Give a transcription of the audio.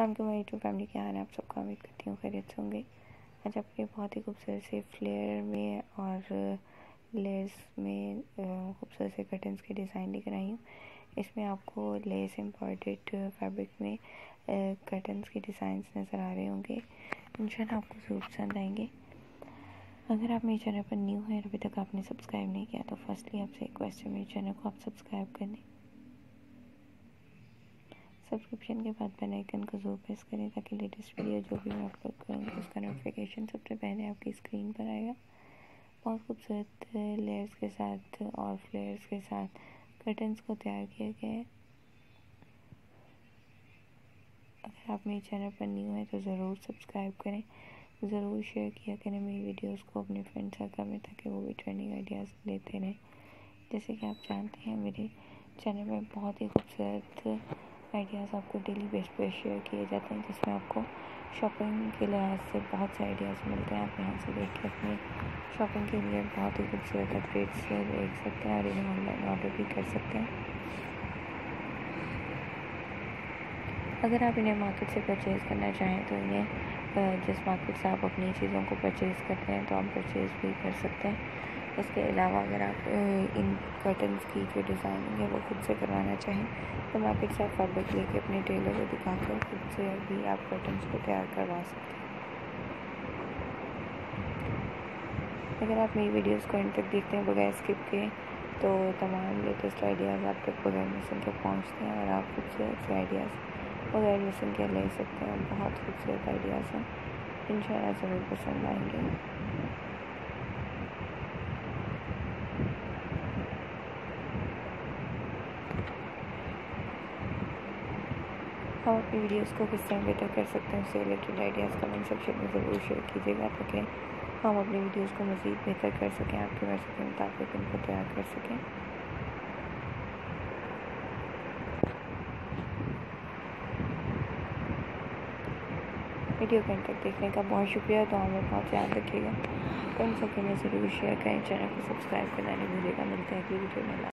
अस्सलाम वालेकुम मेरी फैमिली, क्या हाल है आप सबका। उम्मीद करती हूँ खैरियत से होंगे। आज आपके बहुत ही खूबसूरत से फ्लेयर में और लेस में खूबसूरत से कर्टन्स के डिज़ाइन लेकर आई हूँ। इसमें आपको लेस एम्ब्रॉयडेड फैब्रिक में कर्टन्स के डिज़ाइंस नज़र आ रहे होंगे। इंशाल्लाह आपको ज़रूर पसंद आएंगे। अगर आप मेरे चैनल पर न्यू हैं और अभी तक आपने सब्सक्राइब नहीं किया तो फर्स्टली आपसे रिक्वेस्ट है, मेरे चैनल को आप सब्सक्राइब कर दें। सब्सक्रिप्शन के बाद बेल आइकन को ज़रूर प्रेस करें ताकि लेटेस्ट वीडियो जो भी मैं अपलोड करूँगी उसका नोटिफिकेशन सबसे पहले आपकी स्क्रीन पर आएगा। बहुत खूबसूरत लेयर्स के साथ और फ्लेयर्स के साथ कर्टन्स को तैयार किया गया है। अगर आप मेरे चैनल पर न्यू हैं तो ज़रूर सब्सक्राइब करें, ज़रूर शेयर किया करें मेरी वीडियोस को अपने फ्रेंड सर्कल में ताकि वो भी ट्रेंडिंग आइडियाज़ लेते रहें। जैसे कि आप जानते हैं मेरे चैनल में बहुत ही खूबसूरत आइडियाज़ आपको डेली बेस पे शेयर किए जाते हैं, जिसमें आपको शॉपिंग के लिहाज से बहुत से आइडियाज़ मिलते हैं। आप यहाँ से देख के अपनी शॉपिंग के लिए बहुत ही खूबसूरत अपडेट्स देख सकते हैं और इन्हें ऑनलाइन ऑर्डर भी कर सकते हैं। अगर आप इन्हें मार्केट से परचेज़ करना चाहें तो इन्हें जिस मार्केट से आप अपनी चीज़ों को परचेज़ करते हैं तो आप परचेज़ भी कर सकते हैं। इसके अलावा अगर आप इन कर्टन्स की जो डिज़ाइनिंग है वो खुद से करवाना चाहें तो मार्केट से आप फैब्रिक लेके अपने टेलर को दिखाकर खुद से भी आप कर्टन्स को तैयार करवा सकते हैं। अगर आप मेरी वीडियोस को इन तक देखते हैं बगैर स्किप के तो तमाम लेटेस्ट आइडियाज़ आप तक बगैर मिसिंग के पहुँचते हैं और आप खूबसूरत से आइडियाज़ बगैर मिसिंग के ले सकते हैं। बहुत खूबसूरत आइडियाज़ हैं, इंशाल्लाह ज़रूर पसंद आएंगे। हम अपनी वीडियोस को किस तरह बेटर कर सकते हैं उससे रिलेटेड आइडियाज़ कमेंट सेक्शन में ज़रूर शेयर कीजिएगा ताकि हम अपनी वीडियोस को मज़ीद बेहतर कर सकें, आपकी मर्ज़ी के मुताबिक उनको तैयार कर सकें। वीडियो को अंत तक देखने का बहुत शुक्रिया। तो हमें बहुत ध्यान रखिएगा, कमेंट सेक्शन में ज़रूर शेयर करें, चैनल को सब्सक्राइब करना नहीं भूलिएगा। मिलते हैं अगली वीडियो में।